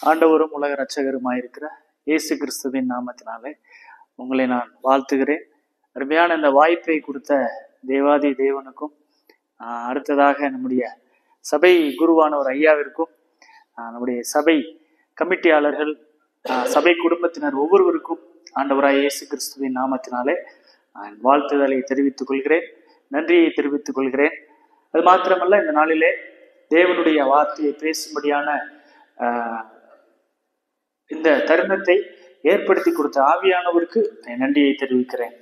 ஆண்டவரும் உலக இரட்சகருமாயிருக்கிற இயேசு கிறிஸ்துவின் நாமத்தினாலே உங்களை நான் வாழ்த்துகிறேன். அருமையான இந்த வாய்ப்பை கொடுத்த தேவாதி தேவனுக்கும் அடுத்ததாக நம்முடைய சபை குருவானவர் ஐயாவிற்கும் நம்முடைய சபை கமிட்டியாளர்கள் சபை குடும்பத்தினர் ஒவ்வொருவருக்கும் ஆண்டவராய் இயேசு கிறிஸ்துவின் நாமத்தினாலே வாழ்த்துதலை தெரிவித்துக் கொள்கிறேன், நன்றியை தெரிவித்துக் கொள்கிறேன். அது மாத்திரமல்ல, இந்த நாளிலே தேவனுடைய வார்த்தையை பேசும்படியான இந்த தருணத்தை ஏற்படுத்தி கொடுத்த ஆவியானவருக்கு நன்றியை தெரிவிக்கிறேன்.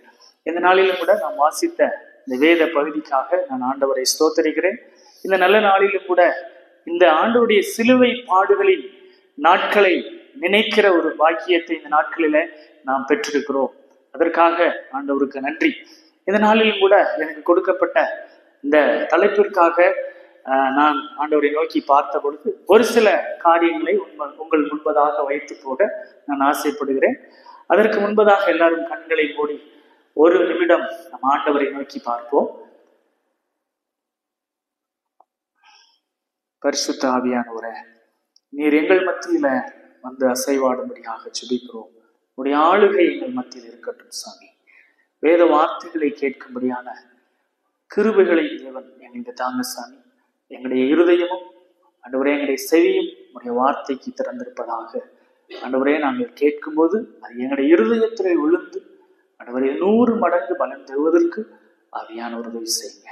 இந்த நாளிலும் கூட நாம் வாசித்த இந்த வேத பகுதிக்காக நான் ஆண்டவரை ஸ்தோத்தரிக்கிறேன். இந்த நல்ல நாளிலும் கூட இந்த ஆண்டவருடைய சிலுவை பாடுகளின் நாட்களை நினைக்கிற ஒரு பாக்கியத்தை இந்த நாட்களில நாம் பெற்றிருக்கிறோம். அதற்காக ஆண்டவருக்கு நன்றி. இந்த நாளிலும் கூட எனக்கு கொடுக்கப்பட்ட இந்த தலைப்பிற்காக நான் ஆண்டவரை நோக்கி பார்த்த பொழுது ஒரு சில காரியங்களை உங்கள் முன்பதாக வைத்து போக நான் ஆசைப்படுகிறேன். அதற்கு முன்பதாக எல்லாரும் கண்களை மூடி ஒரு நிமிடம் நம் ஆண்டவரை நோக்கி பார்ப்போம். பரிசுத்த ஆவியானவரே, நீர் எங்கள் மத்தியில வந்து அசைவாடும்படியாக ஜெபிக்கிறோம். உடைய ஆளுகை எங்கள் மத்தியில் இருக்கட்டும் சாமி. வேத வார்த்தைகளை கேட்கும்படியான கிருபைகளை தேவன் எங்களுக்கு தாங்க சாமி. எங்களுடைய இருதயமும் ஆண்டவரே, எங்களுடைய செவியும் உடைய வார்த்தைக்கு திறந்திருப்பதாக. ஆண்டவரே, நாங்கள் கேட்கும்போது அது எங்களுடைய இருதயத்திலே விழுந்து ஆண்டவரே 100 மடங்கு பலன் தருவதற்கு ஆவியான உதவி செய்யுங்க.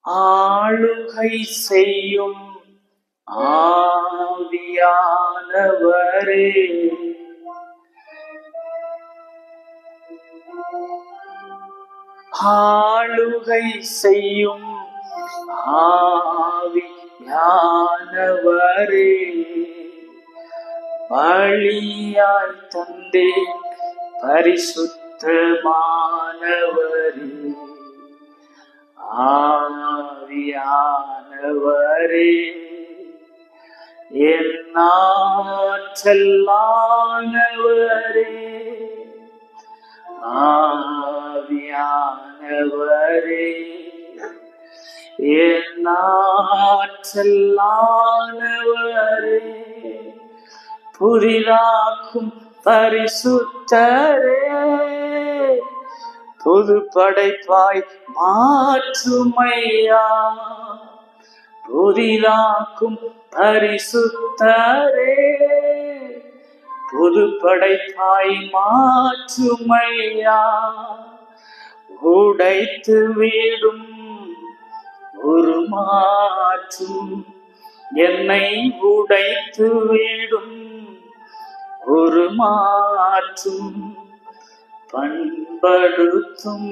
ஆளுகை செய்யும் ஆவியானவரே, ஆளுகை செய்யும் ஆவியானவரே, பலியாய் தந்தேன் பரிசுத்தமானவரே, ஆவியானவரே, என் ஆற்றலானவரே, ஆவியானவரே, என் ஆற்றலானவரே, புதிதாக்கும் பரிசுத்தரே, புது படைப்பாய் மாற்றுமையா, புதிதாக்கும் பரிசுத்தரே, புது படைப்பாய் மாற்றுமையா, உடைத்து வீடும் ஒரு மாற்றும், என்னை உடைத்து வீடும் ஒரு மாற்றும், பண்படுத்தும்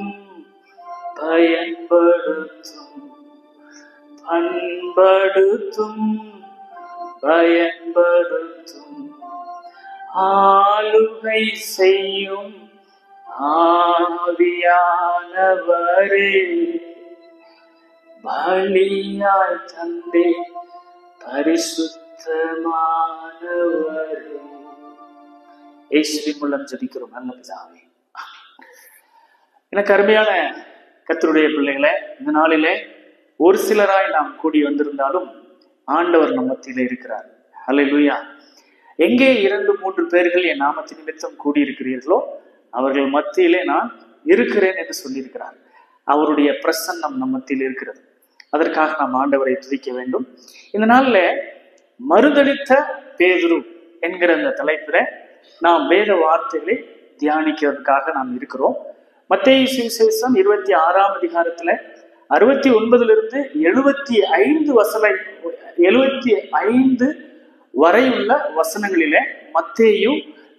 பயன்படுத்தும், பண்படுத்தும் பயன்படுத்தும், ஆளுகை செய்யும் ஆவியானவரே, பலியாய் தந்தே பரிசுத்தமானவரே. இயேசுவின் மூலம் ஜெபிக்கிறோம் நல்ல பிதாவே. எனக்கு அருமையான கர்த்தருடைய பிள்ளைகளை, இந்த நாளிலே ஒரு சிலராய் நாம் கூடி வந்திருந்தாலும் ஆண்டவர் நம் மத்தியிலே இருக்கிறார். ஹல்லேலூயா. எங்கே 2-3 பேர்கள் என் நாமத்தின் நிமித்தம் கூடியிருக்கிறீர்களோ அவர்கள் மத்தியிலே நான் இருக்கிறேன் என்று சொல்லியிருக்கிறார். அவருடைய பிரசன்னம் நம் மத்தியில் இருக்கிறது. அதற்காக நாம் ஆண்டவரை துதிக்க வேண்டும். இந்த நாள்ல மறுதலித்த பேதுரு என்கிற அந்த தலைப்பில நாம் வேத வார்த்தைகளை தியானிக்கிறதுக்காக நாம் இருக்கிறோம். மத்தேயு சுவிசேஷம் 26ஆம் அதிகாரத்துல 69 75 வரையுள்ள வசனங்களிலே மத்தேயு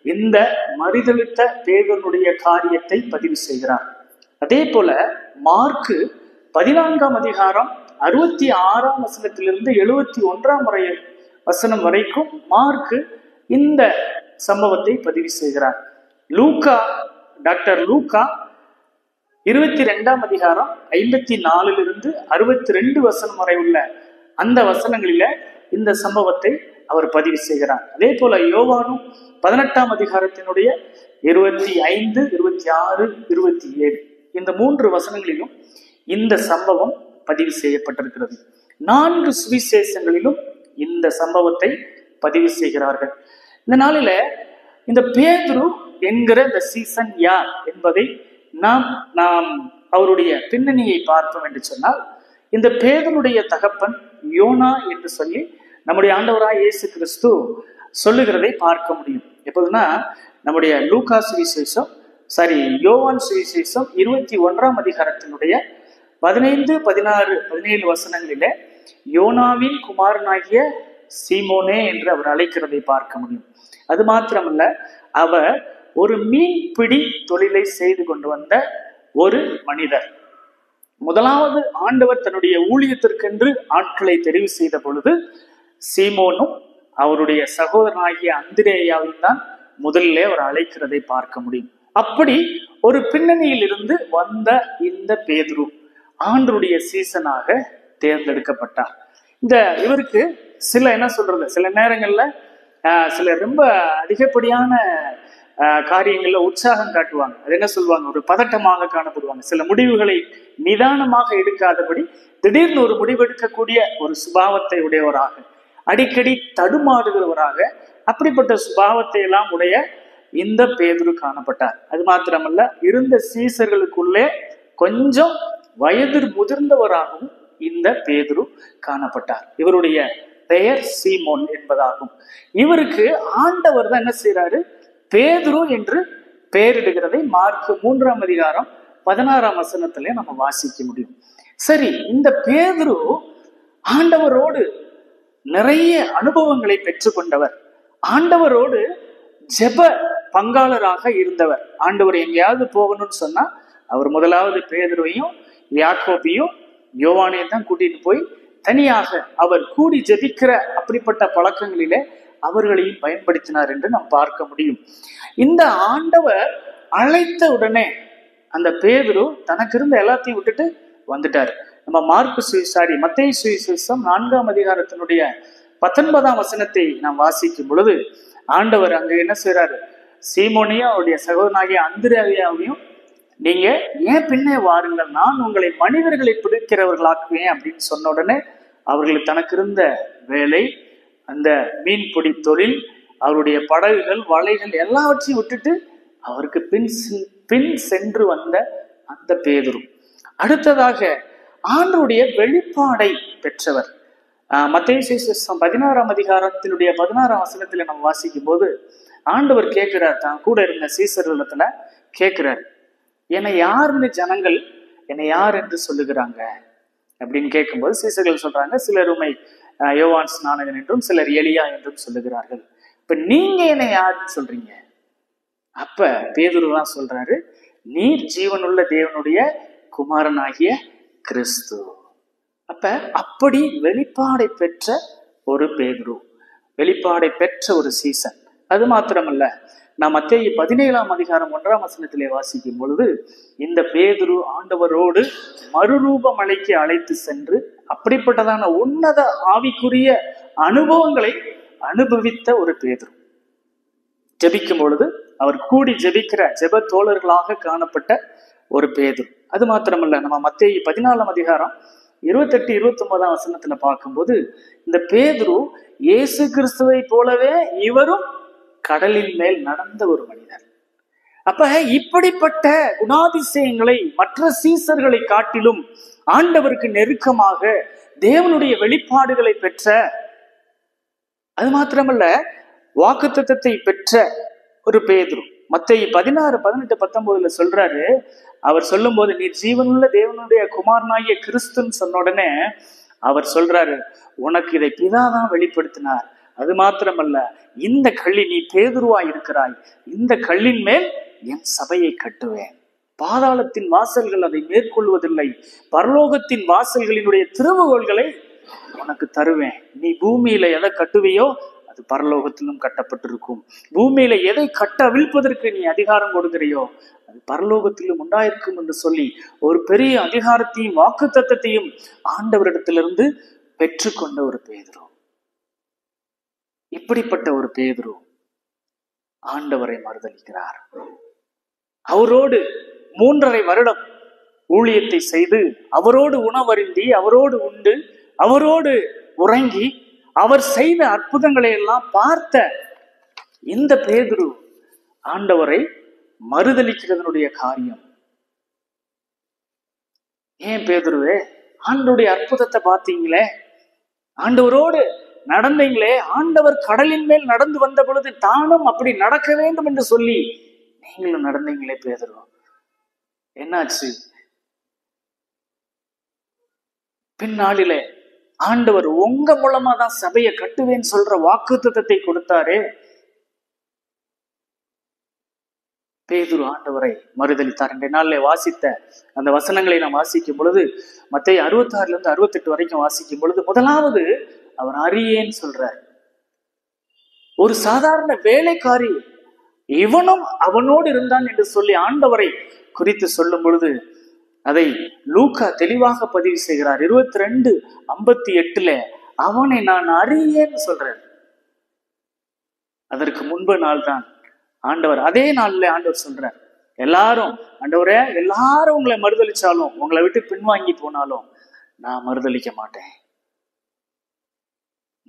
இந்த மறுதலித்த பேதுருடைய காரியத்தை பதிவு செய்கிறார். அதே போல மார்க்கு 14ஆம் அதிகாரம் 66ஆம் வசனத்திலிருந்து 71ஆம் வசனம் வரைக்கும் மார்க்கு இந்த சம்பவத்தை பதிவு செய்கிறார். டாக்டர் லூக்கா 22ஆம் அதிகாரம் 54லிருந்து 62 வசனம் வரை உள்ள அந்த வசனங்களில இந்த சம்பவத்தை அவர் பதிவு செய்கிறார். அதே போல யோவானும் 18ஆம் அதிகாரத்தினுடைய 25, 26, 27 இந்த 3 வசனங்களிலும் இந்த சம்பவம் பதிவு செய்யப்பட்டிருக்கிறது. 4 சுவிசேஷங்களிலும் இந்த சம்பவத்தை பதிவு செய்கிறார்கள். இந்த நாளில இந்த பேதுரு என்கிற இந்த சீசன் யார் என்பதை நாம் அவருடைய பின்னணியை பார்த்தோம் என்று சொன்னால், இந்த பேதுருடைய தகப்பன் யோனா என்று சொல்லி நம்முடைய ஆண்டவராய் இயேசு கிறிஸ்து சொல்லுகிறதை பார்க்க முடியும். எப்போதுன்னா நம்முடைய லூக்கா சுவிசேஷம் யோவான் சுவிசேஷம் 21ஆம் அதிகாரத்தினுடைய 15, 16, 17 வசனங்களில யோனாவின் குமாரனாகிய சீமோனே என்று அவர் அழைக்கிறதை பார்க்க முடியும். அது மாத்திரமல்ல, அவர் ஒரு மீன்பிடி தொழிலை செய்து கொண்டு வந்த ஒரு மனிதர். முதலாவது ஆண்டவர் தன்னுடைய ஊழியத்திற்கென்று ஆட்களை தெரிவு செய்த பொழுது சீமோனும் அவருடைய சகோதரனாகிய அந்திரேயாவையும் தான் முதலிலே அவர் அழைக்கிறதை பார்க்க முடியும். அப்படி ஒரு பின்னணியில் இருந்து வந்த இந்த பேதுரு ஆண்டருடைய சீசனாக தேர்ந்தெடுக்கப்பட்டார். இவருக்கு சில நேரங்கள்ல சில ரொம்ப அதிகப்படியான காரியங்கள்ல உற்சாகம் காட்டுவாங்க. அது என்ன சொல்லுவாங்க, ஒரு பதட்டமாக காணப்படுவாங்க. சில முடிவுகளை நிதானமாக எடுக்காதபடி திடீர்னு ஒரு முடிவெடுக்கக்கூடிய ஒரு சுபாவத்தை உடையவராக, அடிக்கடி தடுமாறுகிறவராக, அப்படிப்பட்ட சுபாவத்தை எல்லாம் உடைய இந்த பேதுரு காணப்பட்டார். அது மாத்திரமல்ல, இருந்த சீசர்களுக்குள்ளே கொஞ்சம் வயது முதிர்ந்தவராகவும் இந்த பேதுரு காணப்பட்டார். இவருடைய பெயர் சீமோன் என்பதாகும். இவருக்கு ஆண்டவர் தான் என்ன செய்யறாரு, பேதுரு என்று பெயரிடுகிறதை மார்க்கு 3ஆம் அதிகாரம் 16ஆம் வசனத்திலே நம்ம வாசிக்க முடியும். சரி, இந்த பேதுரு ஆண்டவரோடு நிறைய அனுபவங்களை பெற்றுக்கொண்டவர், ஆண்டவரோடு ஜெப பங்காளராக இருந்தவர். ஆண்டவர் எங்கேயாவது போகணும்னு சொன்னா அவர் முதலாவது பேதுருவையும் யாக்கோபையும் யோவானையும் தான் கூட்டிட்டு போய் தனியாக அவர் கூடி ஜெபிக்கிற அப்படிப்பட்ட பழக்கங்களிலே அவர்களையும் பயன்படுத்தினார் என்று நாம் பார்க்க முடியும். இந்த ஆண்டவர் அழைத்த உடனே அந்த பேதுரு தனக்கு இருந்த எல்லாத்தையும் விட்டுட்டு வந்துட்டார். நம்ம மத்தேயு சுவிசேஷம் 4ஆம் அதிகாரத்தினுடைய 19ஆம் வசனத்தை நாம் வாசிக்கும் பொழுது ஆண்டவர் அங்க என்ன செய்யறாரு, சீமோனையும் அவருடைய சகோதரனாகிய அந்திரேயாவையும் நீங்க ஏன் பின்னே வாருங்கள், நான் உங்களை மனிதர்களை பிடிக்கிறவர்களாக்குவேன் அப்படின்னு சொன்ன உடனே அவர்களுக்கு தனக்கு இருந்த வேலை, அந்த மீன்பிடி தொழில், அவருடைய படகுகள், வலைகள் எல்லாவற்றையும் விட்டுட்டு அவருக்கு பின் சென்று வந்த அந்த பேதுரு. அடுத்ததாக ஆண்டவருடைய வெளிப்பாடை பெற்றவர். மத்தேயு சுவிசேஷம் 16ஆம் அதிகாரத்தினுடைய 16ஆம் வசனத்துல நம்ம வாசிக்கும் போது ஆண்டவர் கேட்கிறார், தான் கூட இருந்த சீசர்களிடத்துல கேட்கிறார், என்னை யாருன்னு ஜனங்கள் என்னை யார் என்று சொல்லுகிறாங்க அப்படின்னு கேட்கும்போது சீசர்கள் சொல்றாங்க, சிலர் உம்மை யோவான் ஸ்நானகன் என்றும் சிலர் எலியா என்றும் சொல்லுகிறார்கள். இப்ப நீங்க என்னை யாருன்னு சொல்றீங்க? அப்ப பேதுரு தான் சொல்றாரு, நீர் ஜீவனுள்ள தேவனுடைய குமாரனாகிய கிறிஸ்து. அப்படி வெளிப்பாடை பெற்ற ஒரு பேதுரு, வெளிப்பாடை பெற்ற ஒரு சீசன். அது மாத்திரமல்ல, நாம் மத்தேயு 17ஆம் அதிகாரம் 1ஆம் வசனத்திலே வாசிக்கும் பொழுது இந்த பேதுரு ஆண்டவரோடு மறுரூப மலைக்கு அழைத்து சென்று அப்படிப்பட்டதான உன்னத ஆவிக்குரிய அனுபவங்களை அனுபவித்த ஒரு பேதுரு. ஜெபிக்கும் பொழுது அவர் கூடி ஜெபிக்கிற ஜெப தோழர்களாக காணப்பட்ட ஒரு பேதுரு. அது மாத்திரமல்ல, நம்ம மத்தேயு 14ஆம் அதிகாரம் 28, 29ஆம் வசனத்துல பார்க்கும்போது இந்த பேதுரு இயேசு கிறிஸ்துவை போலவே இவரும் கடலின் மேல் நடந்த ஒரு மனிதர். இப்படிப்பட்ட குணாதிசயங்களை மற்ற சீசர்களை காட்டிலும் ஆண்டவருக்கு நெருக்கமாக தேவனுடைய வெளிப்பாடுகளை பெற்ற, அது மாத்திரமல்ல வாக்குத்தத்தத்தை பெற்ற ஒரு பேதுரு. மத்தேயு 16, 18, 19 சொல்றாரு, அவர் சொல்லும் போது நீர் ஜீவனுள்ள தேவனுடைய குமாரனாகிய கிறிஸ்துன்னு சொன்ன உடனே அவர் சொல்றாரு, உனக்கு இதை பிதாதான் வெளிப்படுத்தினார். அது மாத்திரமல்ல, இந்த கள்ளி, நீ பேதுருவா இருக்கிறாய், இந்த கல்லின் மேல் என் சபையை கட்டுவேன். பாதாளத்தின் வாசல்கள் அதை மேற்கொள்வதில்லை. பரலோகத்தின் வாசல்களினுடைய திறவுகோல்களை உனக்கு தருவேன். நீ பூமியில எதை கட்டுவையோ அது பரலோகத்திலும் கட்டப்பட்டிருக்கும். பூமியில எதை கட்ட அவிழ்ப்பதற்கு நீ அதிகாரம் கொடுக்கிறையோ அது பரலோகத்திலும் உண்டாயிருக்கும் என்று சொல்லி ஒரு பெரிய அதிகாரத்தையும் வாக்குத்தத்தத்தையும் ஆண்டவரிடத்திலிருந்து பெற்றுக்கொண்ட ஒரு பேதுரு. இப்படிப்பட்ட ஒரு பேதுரு ஆண்டவரை மறுதலிக்கிறார். அவரோடு 3.5 வருடம் ஊழியத்தை செய்து, அவரோடு உணவருந்தி, அவரோடு உண்டு, அவரோடு உறங்கி, அவர் செய்த அற்புதங்களை எல்லாம் பார்த்த இந்த பேதுரு ஆண்டவரை மறுதலிக்கிறதனுடைய காரியம். ஏன் பேதுருவே, ஆண்டவருடைய அற்புதத்தை பார்த்தீங்களே, ஆண்டவரோடு நடந்தீங்களே, ஆண்டவர் கடலின் மேல் நடந்து வந்த பொழுது தானும் அப்படி நடக்க வேண்டும் என்று சொல்லி நீங்களும் நடந்தீங்களே பேதுரு, என்னாச்சு? பின்னாளிலே ஆண்டவர் உங்க மூலமா தான் சபையை கட்டுவேன்னு சொல்ற வாக்குத்தத்தத்தை கொடுத்தாரே. பேதுரு ஆண்டவரை மறுதலித்தார். 2 நாள்ல வாசித்த அந்த வசனங்களை நாம் வாசிக்கும் பொழுது, மத்தேயு 66 68 வரைக்கும் வாசிக்கும் பொழுது, முதலாவது அவர் அறியேன்னு சொல்றார். ஒரு சாதாரண வேலைக்காரி இவனும் அவனோடு இருந்தான் என்று சொல்லி ஆண்டவரை குறித்து சொல்லும் பொழுது அதை லூக்கா தெளிவாக பதிவு செய்கிறார். 22:58 அவனை நான் அறியேன்னு சொல்றேன். அதற்கு முன்பு நாள் தான் ஆண்டவர், அதே நாள்ல ஆண்டவர் சொல்றார், எல்லாரும் ஆண்டவரே, எல்லாரும் உங்களை மறுதலிச்சாலும், உங்களை விட்டு பின்வாங்கி போனாலும் நான் மறுதலிக்க மாட்டேன்,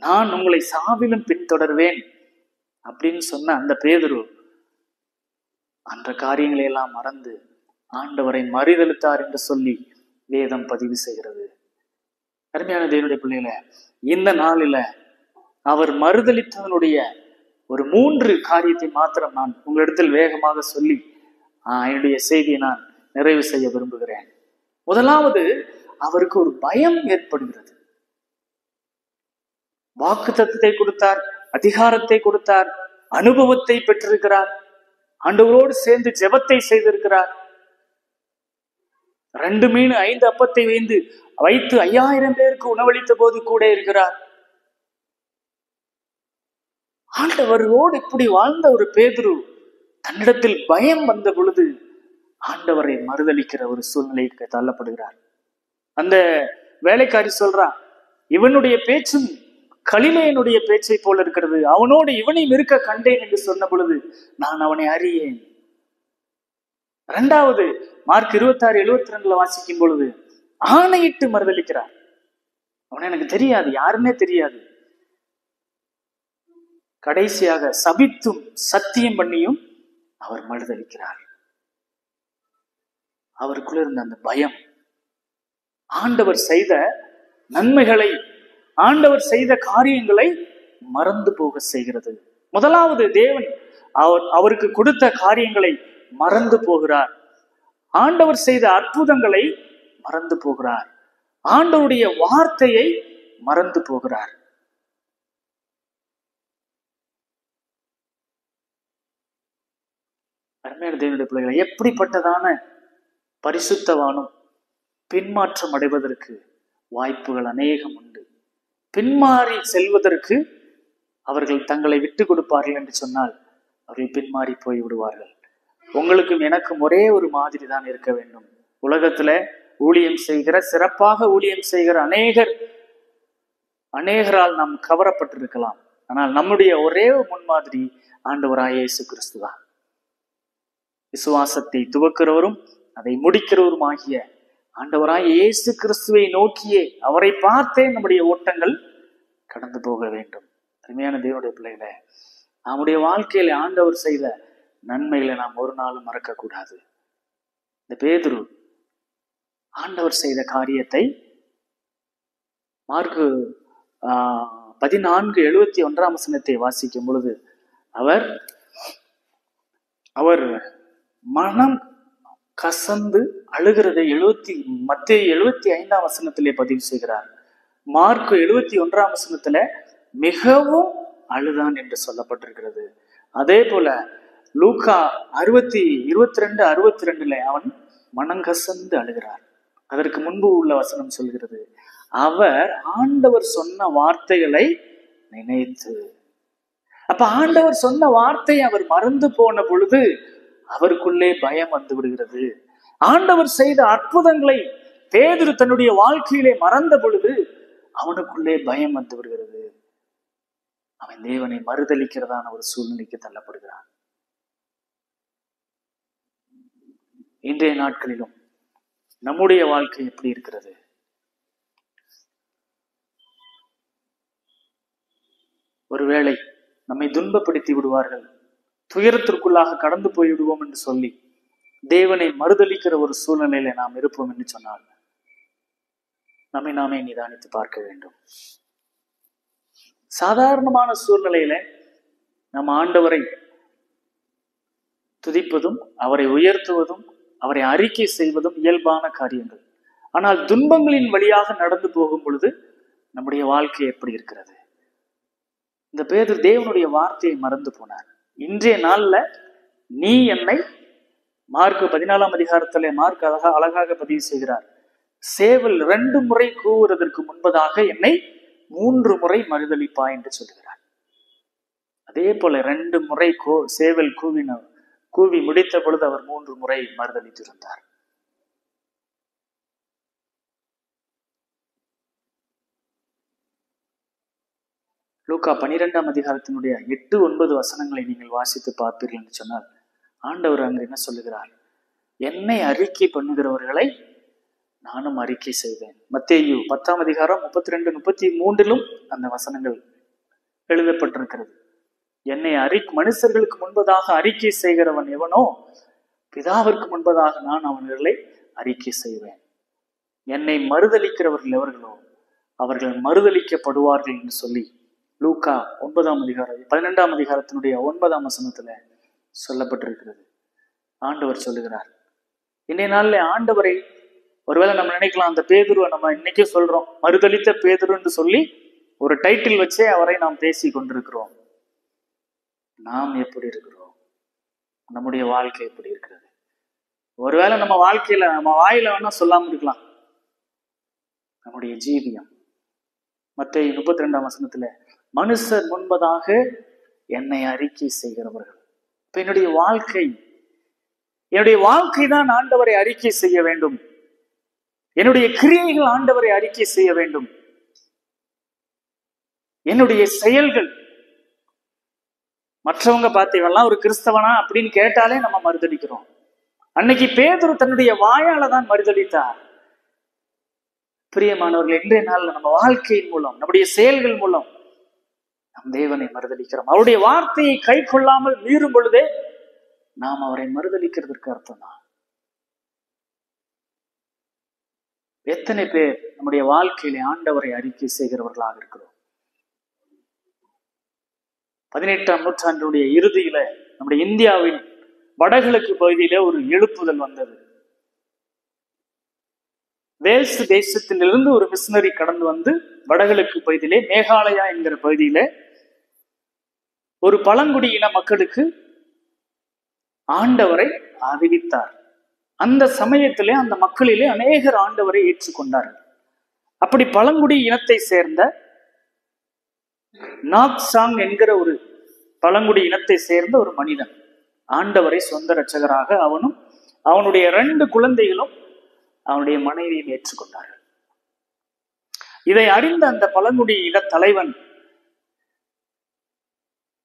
நான் உங்களை சாவிலும் பின்தொடர்வேன் அப்படின்னு சொன்ன அந்த பேதுரு அந்த காரியங்களை எல்லாம் மறந்து ஆண்டவரை மறுதலித்தார் என்று சொல்லி வேதம் பதிவு செய்கிறது. அருமையான தேவனுடைய பிள்ளைகளை, இந்த நாளில அவர் மறுதலித்ததனுடைய ஒரு 3 காரியத்தை மாத்திரம் நான் உங்களிடத்தில் வேகமாக சொல்லி என்னுடைய செய்தியை நான் நிறைவு செய்ய விரும்புகிறேன். முதலாவது, அவருக்கு ஒரு பயம் ஏற்படுகிறது. வாக்குத்தத்தத்தை கொடுத்தார், அதிகாரத்தை கொடுத்தார், அனுபவத்தை பெற்றிருக்கிறார், ஆண்டவரோடு சேர்ந்து ஜெபத்தை செய்திருக்கிறார், 2 மீன் 5 அப்பத்தை வைத்து 5000 பேருக்கு உணவளித்த போது கூட இருக்கிறார். ஆண்டவரோடு இப்படி வாழ்ந்த ஒரு பேதுரு தன்னிடத்தில் பயம் வந்த பொழுது ஆண்டவரை மறுதலிக்கிற ஒரு சூழ்நிலைக்கு தள்ளப்படுகிறார். அந்த வேலைக்காரி சொல்றான், இவனுடைய பேச்சும் கலிலேயனுடைய பேச்சை போல இருக்கிறது, அவனோடு இவனையும் இருக்க கண்டேன் என்று சொன்ன பொழுது நான் அவனை அறியேன். 2வது மார்க் 26:72 வாசிக்கும் பொழுது ஆணையிட்டு மறுதலிக்கிறார். அவனை எனக்கு தெரியாது, யாருன்னே தெரியாது. கடைசியாக சபித்தும் சத்தியம் பண்ணியும் அவர் மறுதலிக்கிறார். அவருக்குள்ள இருந்த அந்த பயம் ஆண்டவர் செய்த நன்மைகளை, ஆண்டவர் செய்த காரியங்களை மறந்து போக செய்கிறது. முதலாவது, தேவன் அவருக்கு கொடுத்த காரியங்களை மறந்து போகிறார். ஆண்டவர் செய்த அற்புதங்களை மறந்து போகிறார். ஆண்டவருடைய வார்த்தையை மறந்து போகிறார். அருமையான தேவனுடைய பிள்ளைகளை, எப்படிப்பட்டதான பரிசுத்தவானும் பின்மாற்றம் அடைவதற்கு வாய்ப்புகள் அநேகம் உண்டு. பின்மாறி செல்வதற்கு அவர்கள் தங்களை விட்டு கொடுப்பார்கள் என்று சொன்னால் அவர்கள் பின்மாறி போய் விடுவார்கள். உங்களுக்கும் எனக்கும் ஒரே ஒரு மாதிரி தான் இருக்க வேண்டும். உலகத்துல ஊழியம் செய்கிற, சிறப்பாக ஊழியம் செய்கிற அநேகரால் நாம் கவரப்பட்டிருக்கலாம். ஆனால் நம்முடைய ஒரே முன்மாதிரி ஆண்டவராய் இயேசு கிறிஸ்து தான். விசுவாசத்தை துவக்கிறவரும் அதை முடிக்கிறவரும் ஆகிய ஆண்டவராய் இயேசு கிறிஸ்துவை நோக்கியே, அவரை பார்த்தே நம்முடைய ஓட்டங்கள் கடந்து போக வேண்டும். அருமையான தேவனுடைய பிள்ளைகளை, நம்முடைய வாழ்க்கையில ஆண்டவர் செய்த நன்மைகளை நாம் ஒரு நாளும் மறக்க கூடாது. இந்த பேதுரு ஆண்டவர் செய்த காரியத்தை மார்க்கு 14:71 வாசிக்கும் பொழுது அவர் மனம் கசந்து அழுகிறதை மத்தேயு 75 பதிவு செய்கிறார். மார்க்கு 71 மிகவும் அழுதான் என்று சொல்லப்பட்டிருக்கிறது. அதே போல லூக்கா 22:62 அவன் மனங்கசந்து அழுகிறார். அதற்கு முன்பு உள்ள வசனம் சொல்கிறது, அவர் ஆண்டவர் சொன்ன வார்த்தைகளை நினைத்து. அப்ப ஆண்டவர் சொன்ன வார்த்தை அவர் மறந்து போன பொழுது அவருக்குள்ளே பயம் வந்து விடுகிறது. ஆண்டவர் செய்த அற்புதங்களை பேதுரு தன்னுடைய வாழ்க்கையிலே மறந்த பொழுது அவனுக்குள்ளே பயம் வந்து விடுகிறது. அவன் தேவனை மறுதலிக்கிறதான ஒரு சூழ்நிலைக்கு தள்ளப்படுகிறான். இன்றைய நாட்களிலும் நம்முடைய வாழ்க்கை எப்படி இருக்கிறது? ஒருவேளை நம்மை துன்பப்படுத்தி விடுவார்கள், துயரத்திற்குள்ளாக கடந்து போய் விடுவோம் என்று சொல்லி தேவனை மறுதலிக்கிற ஒரு சூழ்நிலையில நாம் இருப்போம் என்று சொன்னால் நம்மை நாமே நிதானித்து பார்க்க வேண்டும். சாதாரணமான சூழ்நிலையில நம்ம ஆண்டவரை துதிப்பதும் அவரை உயர்த்துவதும் அவரை அறிக்கை செய்வதும் இயல்பான காரியங்கள். ஆனால் துன்பங்களின் வழியாக நடந்து போகும் பொழுது நம்முடைய வாழ்க்கை எப்படி இருக்கிறது? இந்த பேதுரு தேவனுடைய வார்த்தையை மறந்து போனார். இன்றைய நாள்ல நீ என்னை, மார்க் 14 மார்க் அழகாக பதிவு செய்கிறார், சேவல் 2 முறை கூவுவதற்கு முன்பதாக என்னை 3 முறை மறுதலிப்பாய் என்று சொல்கிறார். அதே போல 2 முறை சேவல் கூவி முடித்த பொழுது அவர் 3 முறை மறுதலித்திருந்தார். லூக்கா 12 8-9 வசனங்களை நீங்கள் வாசித்து பார்ப்பீர்கள் என்று சொன்னால் ஆண்டவர் அங்கு என்ன சொல்லுகிறார்? என்னை அறிக்கை பண்ணுகிறவர்களை நானும் அறிக்கை செய்வேன். மத்தேயு 10:32-33 அந்த வசனங்கள் எழுதப்பட்டிருக்கிறது. என்னை மனுஷர்களுக்கு முன்பதாக அறிக்கை செய்கிறவன் எவனோ பிதாவிற்கு முன்பதாக நான் அவர்களை அறிக்கை செய்வேன். என்னை மறுதலிக்கிறவர்கள் எவர்களோ அவர்கள் மறுதலிக்கப்படுவார்கள் என்று சொல்லி லூக்கா 12 வசனத்துல சொல்லப்பட்டிருக்கிறது. ஆண்டவர் சொல்லுகிறார். இன்றைய நாள்ல ஆண்டவரை ஒருவேளை நம்ம நினைக்கலாம், அந்த பேதுருவை நம்ம இன்னைக்கே சொல்றோம் மறுதலித்த பேதுருன்னு சொல்லி ஒரு டைட்டில் வச்சே அவரை நாம் பேசி கொண்டிருக்கிறோம். நாம் எப்படி இருக்கிறோம்? நம்முடைய வாழ்க்கை எப்படி இருக்கிறது? ஒருவேளை நம்ம வாழ்க்கையில நம்ம வாயில வேணா சொல்லாம இருக்கலாம். நம்முடைய ஜீவியம் மத்தேயு 32 வசனத்துல மனுஷர் முன்பதாக என்னை அறிக்கை செய்கிறவர்கள். இப்ப என்னுடைய வாழ்க்கை தான் ஆண்டவரை அறிக்கை செய்ய வேண்டும். என்னுடைய கிரியைகள் ஆண்டவரை அறிக்கை செய்ய வேண்டும். என்னுடைய செயல்கள் மற்றவங்க பார்த்து இவெல்லாம் ஒரு கிறிஸ்தவனா அப்படின்னு கேட்டாலே நம்ம மறுதலிக்கிறோம். அன்னைக்கு பேதுரு தன்னுடைய வாயால தான் மறுதலித்தார். பிரியமானவர்கள், இன்றைய நாள்ல நம்ம வாழ்க்கையின் மூலம் நம்முடைய செயல்கள் மூலம் நம் தேவனை மறுதலிக்கிறோம். அவருடைய வார்த்தையை கை கொள்ளாமல் மீறும் பொழுதே நாம் அவரை மறுதலிக்கிறதுக்கு அர்த்தம் தான். எத்தனை பேர் நம்முடைய வாழ்க்கையிலே ஆண்டவரை அறிக்கை செய்கிறவர்களாக இருக்கிறோம்? 18ஆம் நூற்றாண்டுடைய இறுதியில நம்முடைய இந்தியாவின் வடகிழக்கு பகுதியில ஒரு எழுப்புதல் வந்தது. வேல்ஸ் தேசத்திலிருந்து ஒரு மிஷனரி கடந்து வந்து வடகிழக்கு பகுதியிலே மேகாலயா என்கிற பகுதியில ஒரு பழங்குடியின மக்களுக்கு ஆண்டவரை அறிவித்தார். அந்த சமயத்திலே அந்த மக்களிலே அநேகர் ஆண்டவரை ஏற்றுக்கொண்டார்கள். அப்படி பழங்குடி இனத்தை சேர்ந்த நாக்சாங் என்கிற ஒரு பழங்குடி இனத்தை சேர்ந்த ஒரு மனிதன் ஆண்டவரை சொந்த இரட்சகராக அவனும் அவனுடைய 2 குழந்தைகளும் அவனுடைய மனைவியும் ஏற்றுக்கொண்டார்கள். இதை அறிந்த அந்த பழங்குடி இன தலைவன்,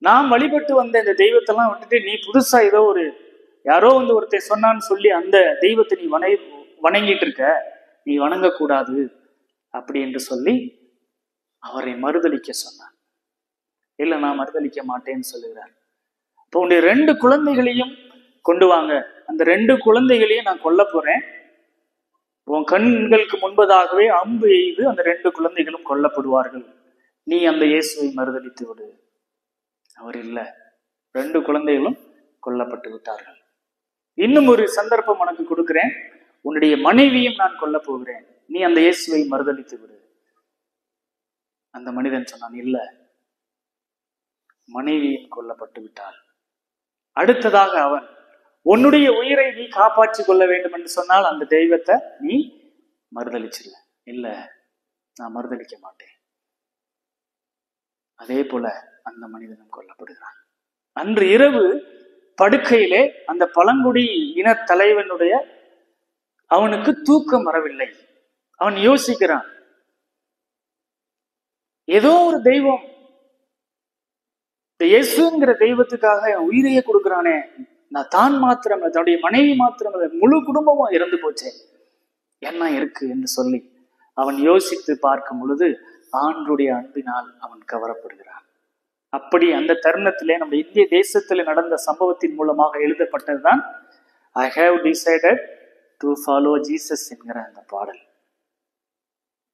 நாம் வழிபட்டு வந்த இந்த தெய்வத்தெல்லாம் விட்டுட்டு நீ புதுசா ஏதோ யாரோ ஒருத்தர் சொன்னான்னு சொல்லி அந்த தெய்வத்தை நீ வணங்கிட்டு இருக்க, நீ வணங்கக்கூடாது அப்படி என்று சொல்லி அவரை மறுதலிக்க சொன்னான். இல்ல, நான் மறுதலிக்க மாட்டேன்னு சொல்லுகிறார். இப்போ உன்னுடைய 2 குழந்தைகளையும் கொண்டு வாங்க, அந்த 2 குழந்தைகளையும் நான் கொல்ல போறேன், உன் கண்களுக்கு முன்பதாகவே அம்பு எய்து அந்த 2 குழந்தைகளும் கொல்லப்படுவார்கள், நீ அந்த இயேசுவை மறுதலித்து விடு. அவர் இல்ல, 2 குழந்தைகளும் கொல்லப்பட்டு விட்டார்கள். இன்னும் ஒரு சந்தர்ப்பம் உனக்கு கொடுக்கிறேன், உன்னுடைய மனைவியும் நான் கொல்ல போகிறேன், நீ அந்த இயேசுவை மறுதலித்து விடு. அந்த மனிதன் சொன்னான், இல்ல, மனைவியும் கொல்லப்பட்டு விட்டாள், அடுத்ததாக அவன், உன்னுடைய உயிரை நீ காப்பாற்றிக் கொள்ள வேண்டும் என்று சொன்னால் அந்த தெய்வத்தை நீ மறுதளிச்சிருவ. இல்ல, நான் மறுதளிக்க மாட்டேன். அதே போல அந்த மனிதனும் கொல்லப்படுகிறான். அன்று இரவு படுக்கையிலே அந்த பழங்குடி இன தலைவனுடைய அவனுக்கு தூக்கம் வரவில்லை. அவன் யோசிக்கிறான், ஏதோ ஒரு தெய்வம், இந்த இயேசுங்கிற தெய்வத்துக்காக என் உயிரையே கொடுக்கிறானே, நான் தான் மாத்திரம், தன்னுடைய மனைவி மாத்திரம், முழு குடும்பமும் இறந்து போச்சே, என்ன இருக்கு என்று சொல்லி அவன் யோசித்து பார்க்கும் பொழுது ஆண்டவருடைய அன்பினால் அவன் கவரப்படுகிறான். அப்படி அந்த தருணத்திலே நம்ம இந்திய தேசத்தில் நடந்த சம்பவத்தின் மூலமாக எழுதப்பட்டதுதான் I have decided to follow Jesus என்கிற அந்த பாடல்.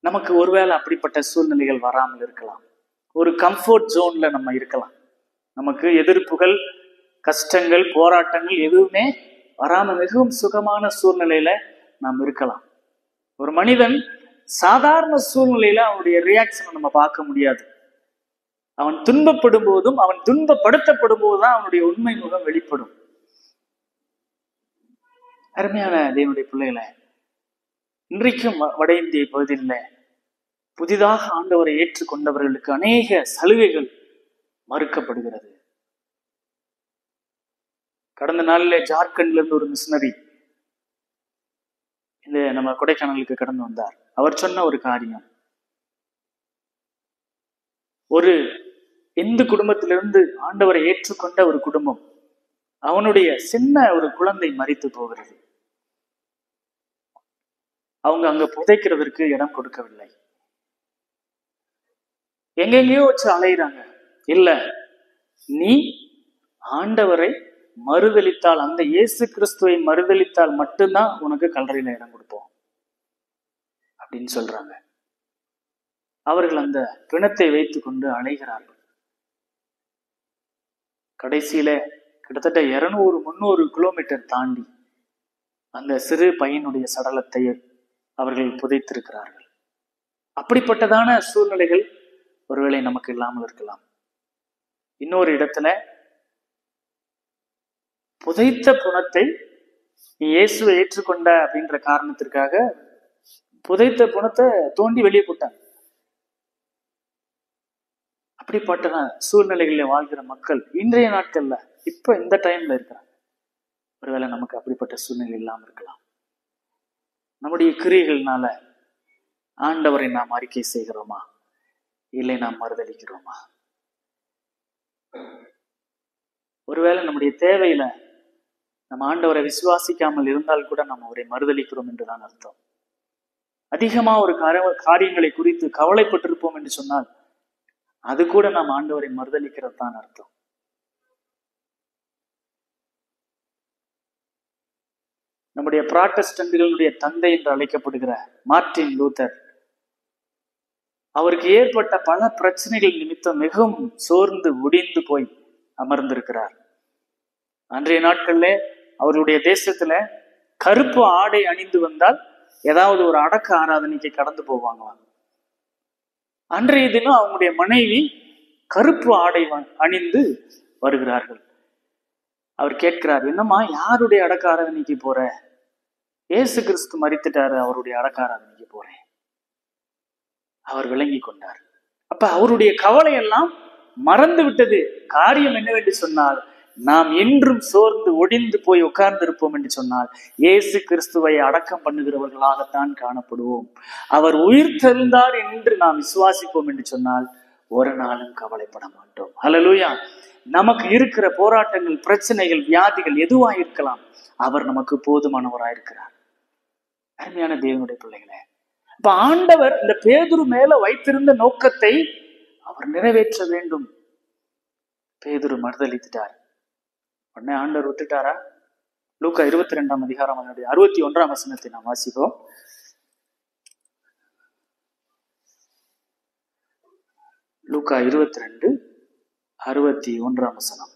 நமக்கு ஒருவேளை அப்படிப்பட்ட சூழ்நிலைகள் வராமல் இருக்கலாம். ஒரு கம்ஃபர்ட் ஜோன்ல நம்ம இருக்கலாம். நமக்கு எதிர்ப்புகள், கஷ்டங்கள், போராட்டங்கள் எதுவுமே வராம மிகவும் சுகமான சூழ்நிலையில நாம் இருக்கலாம். ஒரு மனிதன் சாதாரண சூழ்நிலையில அவனுடைய ரியாக்ஷனை நம்ம பார்க்க முடியாது. அவன் துன்பப்படும் போதும், அவன் துன்பப்படுத்தப்படும் போதுதான் அவனுடைய உண்மை முகம் வெளிப்படும். அருமையான தேவனுடைய பிள்ளைகளை, இன்றைக்கும் வட இந்திய பகுதியில் புதிதாக ஆண்டவரை ஏற்றுக்கொண்டவர்களுக்கு அநேக சலுகைகள் மறுக்கப்படுகிறது. கடந்த நாளில் ஜார்க்கண்ட்ல இருந்து ஒரு மிஷனரி இந்த நம்ம கொடைக்கானலுக்கு கடந்து வந்தார். அவர் சொன்ன ஒரு காரியம், ஒரு இந்து குடும்பத்திலிருந்து ஆண்டவரை ஏற்றுக்கொண்ட ஒரு குடும்பம், அவனுடைய சின்ன ஒரு குழந்தை மரித்து போகிறது. அவங்க அங்க புதைக்கிறதற்கு இடம் கொடுக்கவில்லை. எங்கெங்கயோ வச்சு அலையிறாங்க. இல்ல, நீ ஆண்டவரை மறுதளித்தால், அந்த இயேசு கிறிஸ்துவை மறுதளித்தால் மட்டும்தான் உனக்கு கல்லறையில இடம் கொடுப்போம் அப்படின்னு சொல்றாங்க. அவர்கள் அந்த பிணத்தை வைத்துக் கொண்டு அலைகிறார்கள். கடைசியில கிட்டத்தட்ட 200-300 கிலோமீட்டர் தாண்டி அந்த சிறு பையனுடைய சடலத்தை அவர்கள் புதைத்திருக்கிறார்கள். அப்படிப்பட்டதான சூழ்நிலைகள் ஒருவேளை நமக்கு இல்லாமல் இருக்கலாம். இன்னொரு இடத்துல புதைத்த புணத்தை நீ இயேசுவை ஏற்றுக்கொண்ட அப்படின்ற காரணத்திற்காக புதைத்த புணத்தை தோண்டி வெளியே போட்டாங்க. அப்படிப்பட்ட சூழ்நிலைகளில் வாழ்கிற மக்கள் இன்றைய நாட்கள்ல இப்ப இந்த டைம்ல இருக்கிறாங்க. ஒருவேளை நமக்கு அப்படிப்பட்ட சூழ்நிலை இல்லாமல் இருக்கலாம். நம்முடைய கிரியைகள்னால ஆண்டவரை நாம் அறிக்கை செய்கிறோமா, இல்லை நாம் மறுதளிக்கிறோமா? ஒருவேளை நம்முடைய தேவையில நம்ம ஆண்டவரை விசுவாசிக்காமல் இருந்தால் கூட நாம் அவரை மறுதளிக்கிறோம் என்றுதான் அர்த்தம். அதிகமா ஒரு காரியங்களை குறித்து கவலைப்பட்டிருப்போம் என்று சொன்னால் அது கூட நாம் ஆண்டவரை மறுதளிக்கிறது தான் அர்த்தம். நம்முடைய புராட்டஸ்டன்ட்களுடைய தந்தை என்று அழைக்கப்படுகிற மார்ட்டின் லூத்தர், அவருக்கு ஏற்பட்ட பல பிரச்சனைகள் நிமித்தம் மிகவும் சோர்ந்து ஒடிந்து போய் அமர்ந்திருக்கிறார். அன்றைய நாட்கள்ல அவருடைய தேசத்துல கருப்பு ஆடை அணிந்து வந்தால் ஏதாவது ஒரு அடக்க ஆராதனைக்கு கடந்து போவாங்களாம். அன்றைய தினம் அவங்களுடைய மனைவி கருப்பு ஆடை அணிந்து வருகிறார்கள். அவர் கேட்கிறார், என்னம்மா யாருடைய அடக்க ஆராதனைக்கு போற? இயேசு கிறிஸ்து மரித்துட்டாரு, அவருடைய அடக்க ஆராதனைக்கு போறேன். அவர் விளங்கி கொண்டார். அப்ப அவருடைய கவலை எல்லாம் மறந்து விட்டது. காரியம் என்னவென்று சொன்னால், நாம் என்றும் சோர்ந்து ஒடிந்து போய் உட்கார்ந்து இருப்போம் என்று சொன்னால் இயேசு கிறிஸ்துவை அடக்கம் பண்ணுகிறவர்களாகத்தான் காணப்படுவோம். அவர் உயிர் தெழுந்தார் என்று நாம் விசுவாசிப்போம் என்று சொன்னால் ஒரு நாளும் கவலைப்பட மாட்டோம். ஹல்லேலூயா. நமக்கு இருக்கிற போராட்டங்கள், பிரச்சனைகள், வியாதிகள் எதுவா இருக்கலாம், அவர் நமக்கு போதுமானவராயிருக்கிறார். அருமையான தேவனுடைய பிள்ளைகளே, இப்ப ஆண்டவர் இந்த பேதுரு மேல வைத்திருந்த நோக்கத்தை அவர் நிறைவேற்ற வேண்டும். பேதுரு மறுதளித்துட்டார். உடனே ஆண்டவர் விட்டுட்டாரா? லூக்கா 22ஆம் அதிகாரம் 61ஆம் வசனத்தை நாம் வாசிப்போம். லூக்கா 22:61ஆம் வசனம்.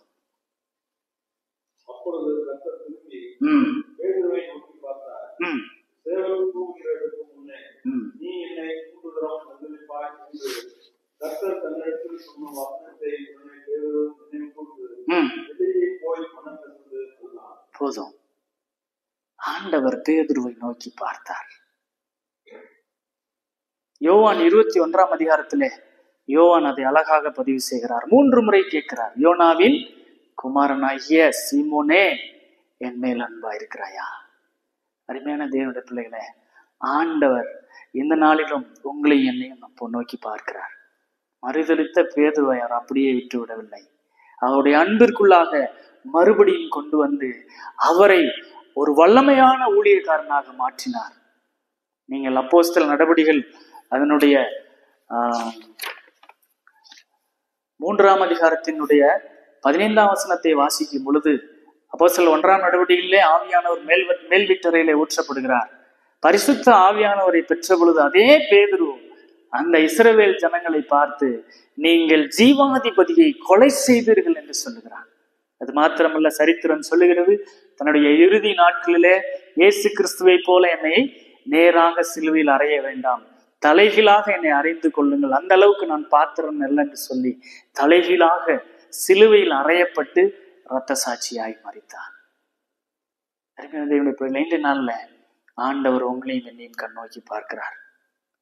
ஆண்டவர் பேதுருவை நோக்கி பார்த்தார். யோவான் 21ஆம் அதிகாரத்திலே யோவான் அதை அழகாக பதிவு செய்கிறார். 3 முறை கேட்கிறார், யோனாவின் குமாரனாகிய சீமோனே, என் மேல் அன்பா இருக்கிறாயா? அருமையான தேவனுடைய பிள்ளைகளே, ஆண்டவர் இந்த நாளிலும் உங்களையும் என்னையும் அப்போ நோக்கி பார்க்கிறார். மறுதலித்த பேதுருவை அவர் அப்படியே விட்டு விடவில்லை. அவருடைய அன்பிற்குள்ளாக மறுபடியும் கொண்டு வந்து அவரை ஒரு வல்லமையான ஊழியக்காரனாக மாற்றினார். நீங்கள் அப்போஸ்தலர் நடவடிக்கைகள் அதனுடைய 3ஆம் அதிகாரத்தினுடைய 15ஆம் வசனத்தை வாசிக்கும் பொழுது, அப்போஸ்தலர் 1ஆம் நடவடிக்கையிலே ஆவியானவர் மேல் வீட்டறையிலே ஊற்றப்படுகிறார். பரிசுத்த ஆவியானவரை பெற்ற பொழுது அதே பேதுரு அந்த இஸ்ரவேல் ஜனங்களை பார்த்து, நீங்கள் ஜீவாதிபதியை கொலை செய்தீர்கள் என்று சொல்லுகிறார். அது மாத்திரமல்ல, சரித்திரம் சொல்லுகிறது, தன்னுடைய இறுதி நாட்களிலே இயேசு கிறிஸ்துவை போல என்னை நேராக சிலுவையில் அறைய வேண்டாம், தலைகீழாக என்னை அறைந்து கொள்ளுங்கள், அந்த அளவுக்கு நான் பாத்திரம் அல்ல என்று சொல்லி தலைகீழாக சிலுவையில் அறையப்பட்டு இரத்த சாட்சியாய் மரித்தார். இன்றைய நாள்ல ஆண்டவர் உங்களையும் என்னையும் கண்ணோக்கி பார்க்கிறார்.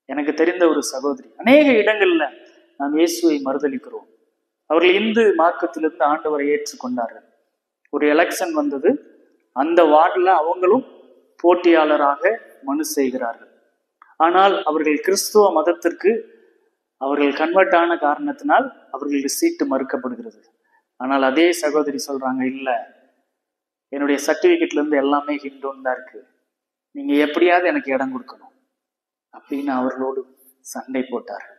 எனக்கு தெரிந்த ஒரு சகோதரி, அநேக இடங்கள்ல நாம் இயேசுவை மறுதலிக்கிறோம். அவர்கள் இந்து மார்க்கத்திலிருந்து ஆண்டவரை ஏற்றுக்கொண்டார்கள். ஒரு எலெக்ஷன் வந்தது, அந்த வார்டுல அவங்களும் போட்டியாளராக மனு செய்கிறார்கள். ஆனால் அவர்கள் கிறிஸ்துவ மதத்திற்கு அவர்கள் கன்வெர்ட் ஆன காரணத்தினால் அவர்களுக்கு சீட்டு மறுக்கப்படுகிறது. ஆனால் அதே சகோதரி சொல்றாங்க, இல்ல, என்னுடைய சர்டிபிகேட்ல இருந்து எல்லாமே ஹிந்துன்னு தான் இருக்கு, நீங்க எப்படியாவது எனக்கு இடம் கொடுக்கணும் அப்படின்னு அவர்களோடு சண்டை போட்டார்கள்.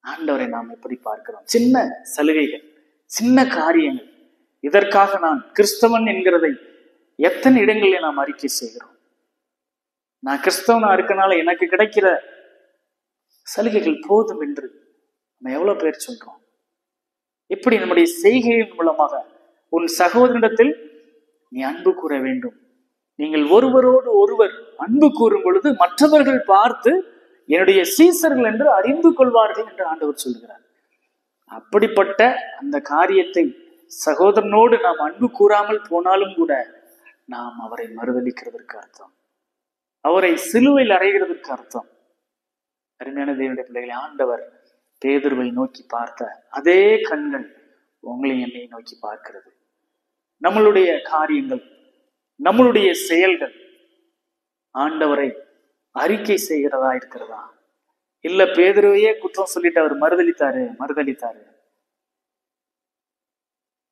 ஆண்டவரை நாம் எப்படி பார்க்கிறோம்? சின்ன சலுகைகள், சின்ன காரியங்கள், இதற்காக நான் கிறிஸ்தவன் என்கிறதை எத்தனை இடங்களில் நாம் அறிக்கை செய்கிறோம். நான் கிறிஸ்தவனா இருக்கனால எனக்கு கிடைக்கிற சலுகைகள் போதும் என்று நம்ம எவ்வளவு பேர் சொல்றோம். இப்படி நம்முடைய செய்கையின் மூலமாக உன் சகோதரிடத்தில் நீ அன்பு கூற வேண்டும். நீங்கள் ஒருவரோடு ஒருவர் அன்பு கூறும் பொழுது மற்றவர்கள் பார்த்து என்னுடைய சீசர்கள் என்று அறிந்து கொள்வார்கள் என்று ஆண்டவர் சொல்கிறார். அப்படிப்பட்ட அந்த காரியத்தை சகோதரனோடு நாம் அன்பு கூறாமல் போனாலும் கூட நாம் அவரை மறுதலிக்கிறதற்கு அர்த்தம், அவரை சிலுவையில் அறைகிறதற்கு அர்த்தம். அருமையான தேவனுடைய பிள்ளைகளை, ஆண்டவர் பேதுருவை நோக்கி பார்த்த அதே கண்கள் உங்களை என்னை நோக்கி பார்க்கிறது. நம்மளுடைய காரியங்கள், நம்மளுடைய செயல்கள் ஆண்டவரை அறிக்கை செய்கிறதா இருக்கிறதா? இல்ல பேதுருவையே குற்றம் சொல்லிட்டு அவர் மறுதலித்தாரு.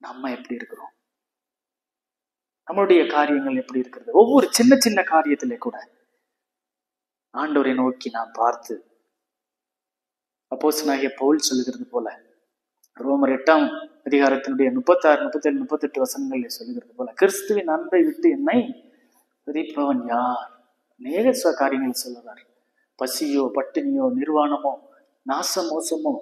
நம்ம எப்படி இருக்கிறோம்? நம்மளுடைய காரியங்கள் எப்படி இருக்கிறது? ஒவ்வொரு சின்ன சின்ன காரியத்திலே கூட ஆண்டவரை நோக்கி நாம் பார்த்து, அப்போஸ்தலனாகிய பவுல் சொல்லுகிறது போல, ரோமர் 8ஆம் அதிகாரத்தினுடைய 36, 37, 38 வசனங்களில் சொல்லுகிறது போல, கிறிஸ்துவின் அன்பை விட்டு என்னை பிரிப்பவன் யார்? அநேக காரியங்களை சொல்லுவார். பசியோ, பட்டினியோ, நிர்வாணமோ, நாச மோசமோ,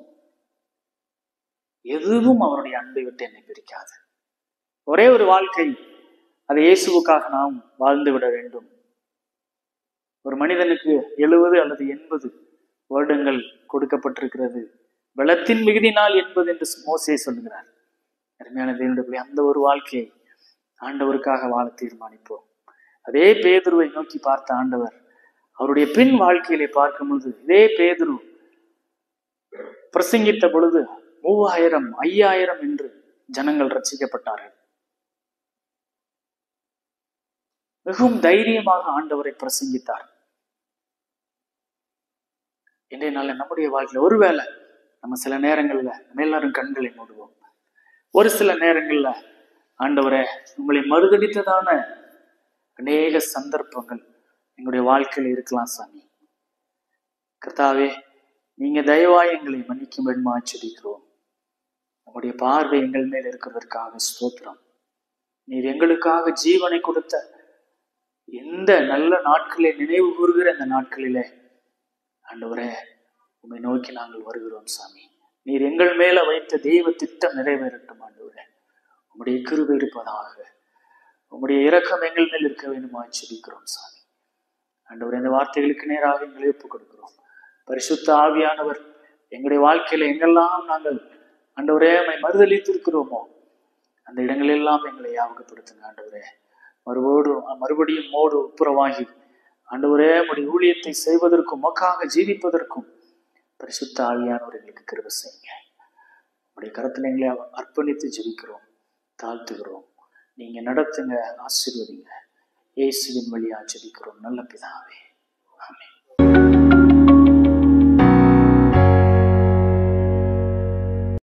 எதுவும் அவருடைய அன்பை விட்டு என்னை பிரிக்காது. ஒரே ஒரு வாழ்க்கை, அதை இயேசுவுக்காக நாம் வாழ்ந்து விட வேண்டும். ஒரு மனிதனுக்கு 70 அல்லது 80 வருடங்கள் கொடுக்கப்பட்டிருக்கிறது, பலத்தின் மிகுதினால் 80 என்று மோசே சொல்லுகிறார். அருமையான தேவனுடைய அந்த ஒரு வாழ்க்கையை ஆண்டவருக்காக வாழ தீர்மானிப்போம். அதே பேதுருவை நோக்கி பார்த்த ஆண்டவர் அவருடைய பின் வாழ்க்கையிலே பார்க்கும் பொழுது, இதே பேதுரு பிரசங்கித்த பொழுது 3000, 5000 என்று ஜனங்கள் ரட்சிக்கப்பட்டார்கள். மிகவும் தைரியமாக ஆண்டவரை பிரசங்கித்தார். இன்றைய நாள் நம்முடைய வாழ்க்கையில் ஒருவேளை நம்ம சில நேரங்கள்ல நம்ம எல்லாரும் கண்களை மூடுவோம். ஒரு சில நேரங்கள்ல ஆண்டவரை உங்களை மறுதடித்ததான அநேக சந்தர்ப்பங்கள் எங்களுடைய வாழ்க்கையில் இருக்கலாம். சாமி கர்த்தாவே, நீங்க தயவாய் எங்களை மன்னிக்கும் வேண்டுமா செபிக்கிறோம். உங்களுடைய பார்வை எங்கள் மேல் இருக்கிறதற்காக ஸ்தோத்திரம். நீர் எங்களுக்காக ஜீவனை கொடுத்த எந்த நல்ல நாட்களை நினைவு கூறுகிற அந்த நாட்களிலே ஆண்டவரே, உம்மை நோக்கி நாங்கள் வருகிறோம். சாமி, நீர் எங்கள் மேல வைத்த தெய்வ திட்டம் நிறைவேறட்டும். ஆண்டவரே, உம்முடைய கிருபை இருப்பதாக, உம்முடைய இரக்கம் எங்கள் மேல் இருக்க வேண்டுமா செபிக்கிறோம். சாமி ஆண்டவரே, இந்த வார்த்தைகளுக்கு நேராக எங்களை ஒப்புக் கொடுக்கிறோம். பரிசுத்த ஆவியானவர் எங்களுடைய வாழ்க்கையில எங்கெல்லாம் நாங்கள் ஆண்டவரே உம்மை மறுதலித்து இருக்கிறோமோ அந்த இடங்களெல்லாம் எங்களை ஞாபகப்படுத்துங்க. ஆண்டவரே, மறுபடியும் மோடு ஒப்புரவாகி ஆண்டவரே உம்முடைய ஊழியத்தை செய்வதற்கும் உமக்காக ஜீவிப்பதற்கும் பரிசுத்த ஆவியானவர் எங்களுக்கு கிருபை செய்யுங்க. உடைய கரத்துல எங்களை அர்ப்பணித்து ஜெபிக்கிறோம், தாழ்த்துகிறோம். நீங்க நடத்துங்க, ஆசீர்வதிங்க. இயேசுவின் வழியா ஜெபிக்கிறோம் நல்ல பிதாவே, ஆமென்.